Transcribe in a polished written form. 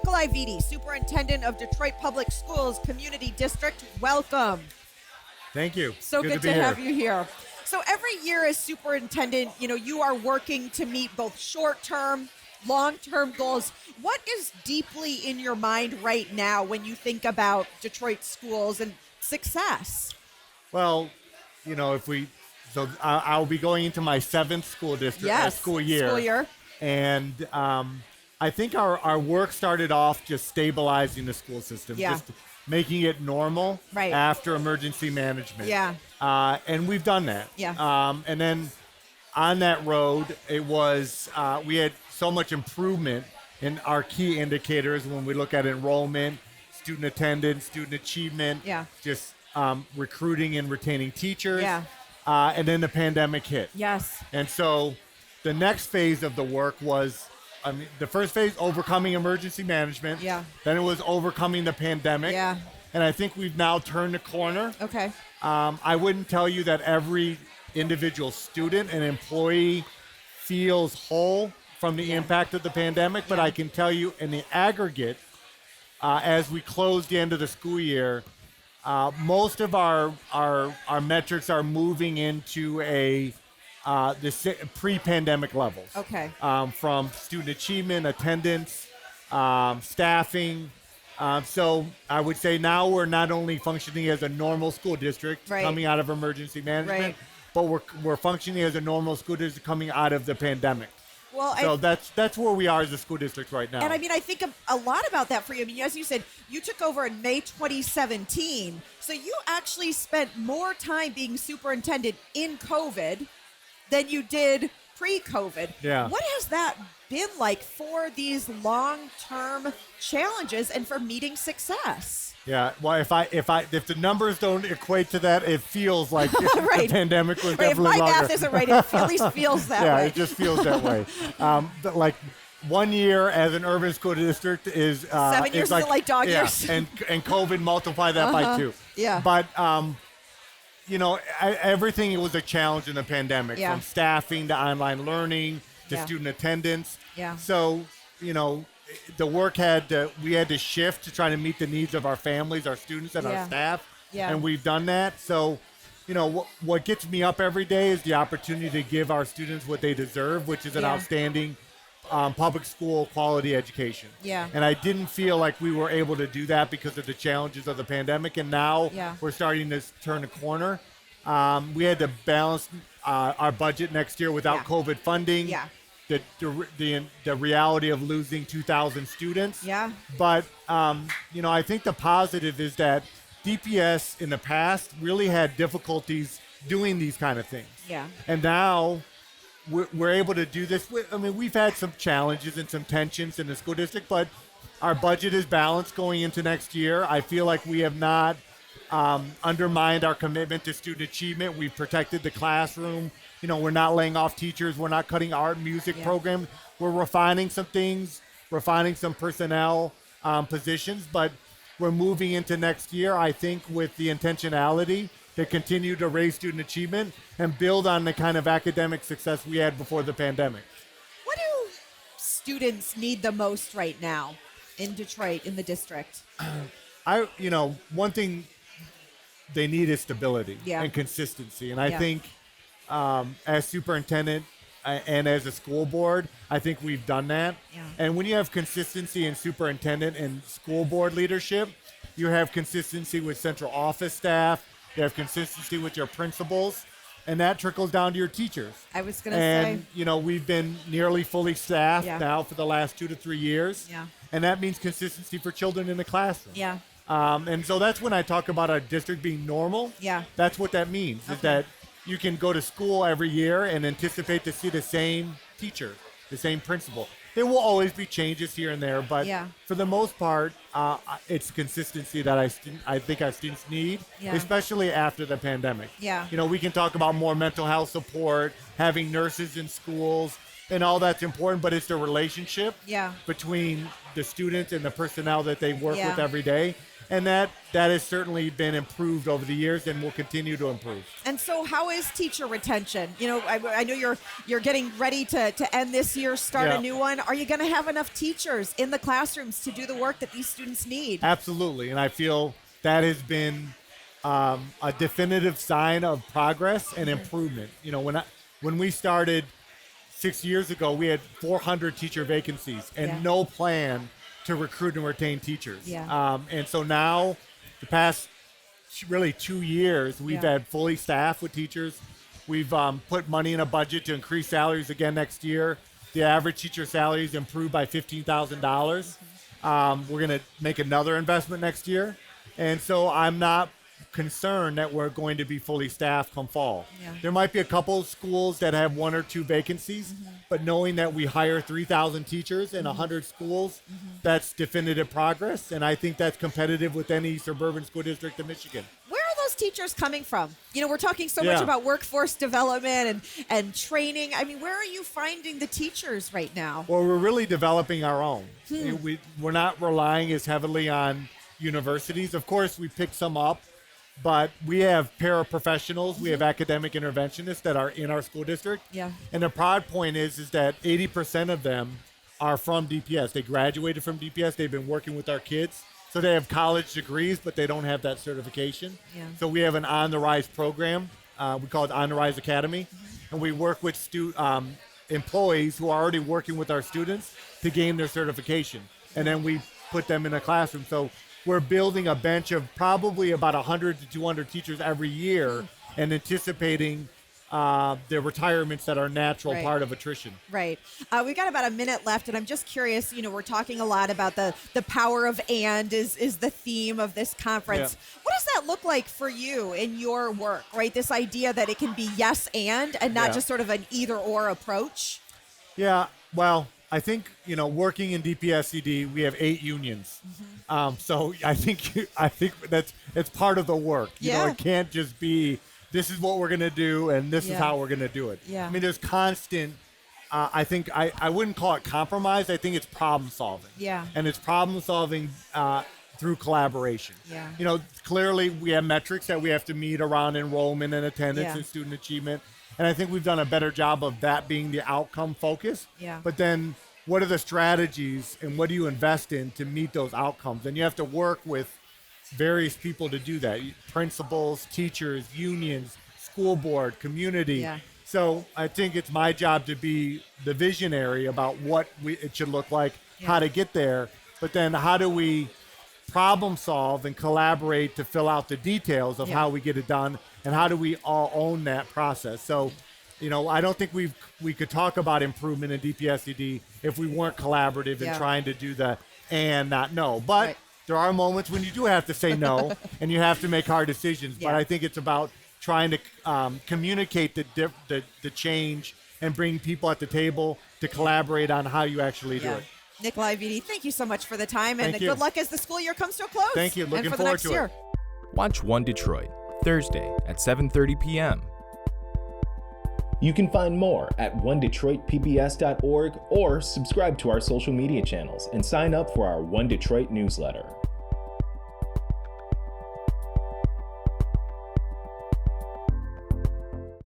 Nikolai Vitti, Superintendent of Detroit Public Schools Community District. Welcome. Thank you. So good to have you here. So every year as superintendent, you are working to meet both short-term, long-term goals. What is deeply in your mind right now when you think about Detroit schools and success? Well, I'll be going into my 7th school district school year. And I think our work started off just stabilizing the school system, just making it normal after emergency management. And we've done that. And then on that road, it was we had so much improvement in our key indicators when we look at enrollment, student attendance, student achievement, just recruiting and retaining teachers. And then the pandemic hit. And so the next phase of the work was, the first phase, overcoming emergency management. Then it was overcoming the pandemic. And I think we've now turned the corner. I wouldn't tell you that every individual student and employee feels whole from the impact of the pandemic, but I can tell you in the aggregate, as we close the end of the school year, most of our metrics are moving into the pre-pandemic levels. From student achievement, attendance, staffing. So I would say now we're not only functioning as a normal school district coming out of emergency management, but we're functioning as a normal school district coming out of the pandemic. So that's where we are as a school district right now. And I think a lot about that for you. As you said, you took over in May 2017. So you actually spent more time being superintendent in COVID than you did pre-COVID. What has that been like for these long-term challenges and for meeting success? Well, if the numbers don't equate to that, it feels like the pandemic was definitely longer. If my math isn't right, it at least feels that way. It just feels that way. But like 1 year as an urban school district is 7 years is like dog years. And COVID multiply that by 2. But everything was a challenge in the pandemic, from staffing to online learning to student attendance. So the work we had to shift to try to meet the needs of our families, our students, and our staff. And we've done that. So, what gets me up every day is the opportunity to give our students what they deserve, which is an outstanding public school quality education. And I didn't feel like we were able to do that because of the challenges of the pandemic. And now we're starting to turn a corner. We had to balance our budget next year without COVID funding. The reality of losing 2,000 students. But, I think the positive is that DPS in the past really had difficulties doing these kind of things. And now we're able to do this. We've had some challenges and some tensions in the school district, but our budget is balanced going into next year. I feel like we have not undermined our commitment to student achievement. We've protected the classroom. We're not laying off teachers. We're not cutting art and music programs. We're refining some things, refining some personnel positions, but we're moving into next year, I think, with the intentionality to continue to raise student achievement and build on the kind of academic success we had before the pandemic. What do students need the most right now in Detroit, in the district? One thing they need is stability and consistency. And I think as superintendent and as a school board, I think we've done that. And when you have consistency in superintendent and school board leadership, you have consistency with central office staff, you have consistency with your principals, and that trickles down to your teachers. I was going to say. And, we've been nearly fully staffed now for the last 2 to 3 years. And that means consistency for children in the classroom. And so that's when I talk about our district being normal. That's what that means, is that you can go to school every year and anticipate to see the same teacher, the same principal. There will always be changes here and there, but for the most part, it's consistency that I think our students need, especially after the pandemic. We can talk about more mental health support, having nurses in schools, and all that's important, but it's the relationship between the students and the personnel that they work with every day. And that has certainly been improved over the years and will continue to improve. And so how is teacher retention? I know you're getting ready to end this year, start a new one. Are you going to have enough teachers in the classrooms to do the work that these students need? Absolutely. And I feel that has been a definitive sign of progress and improvement. When we started 6 years ago, we had 400 teacher vacancies and no plan to recruit and retain teachers. And so now, the past really 2 years, we've had fully staffed with teachers. We've put money in a budget to increase salaries again next year. The average teacher salary is improved by $15,000. We're going to make another investment next year. And so I'm not concerned that we're going to be fully staffed come fall. There might be a couple of schools that have 1 or 2 vacancies, but knowing that we hire 3,000 teachers in 100 schools, that's definitive progress, and I think that's competitive with any suburban school district in Michigan. Where are those teachers coming from? We're talking so much about workforce development and training. I mean, where are you finding the teachers right now? Well, we're really developing our own. We're not relying as heavily on universities. Of course, we pick some up, but we have paraprofessionals, we have academic interventionists that are in our school district. And the proud point is that 80% of them are from DPS. They graduated from DPS. They've been working with our kids. So they have college degrees, but they don't have that certification. So we have an On the Rise program. We call it On the Rise Academy. And we work with employees who are already working with our students to gain their certification. And then we put them in a classroom. So we're building a bench of probably about 100 to 200 teachers every year and anticipating the retirements that are natural part of attrition. Right. We've got about a minute left, and I'm just curious, we're talking a lot about the power of and is the theme of this conference. What does that look like for you in your work, right? This idea that it can be yes and not just sort of an either or approach? Yeah, well, I think, working in DPSCD, we have 8 unions. So I think it's part of the work. It can't just be, this is what we're going to do and this is how we're going to do it. I mean, there's constant, I think, I wouldn't call it compromise. I think it's problem solving. And it's problem solving through collaboration. Clearly we have metrics that we have to meet around enrollment and attendance and student achievement. And I think we've done a better job of that being the outcome focus. But then what are the strategies and what do you invest in to meet those outcomes? And you have to work with various people to do that. Principals, teachers, unions, school board, community. So I think it's my job to be the visionary about what it should look like, how to get there. But then how do we problem solve and collaborate to fill out the details of how we get it done, and how do we all own that process? So, I don't think we could talk about improvement in DPSCD if we weren't collaborative and trying to do the and not no. But there are moments when you do have to say no and you have to make hard decisions. But I think it's about trying to communicate the change and bring people at the table to collaborate on how you actually do it. Nikolai Vitti, thank you so much for the time, and good luck as the school year comes to a close. Thank you. Looking forward to it. Watch One Detroit, Thursday at 7:30 p.m. You can find more at onedetroitpbs.org or subscribe to our social media channels and sign up for our One Detroit newsletter.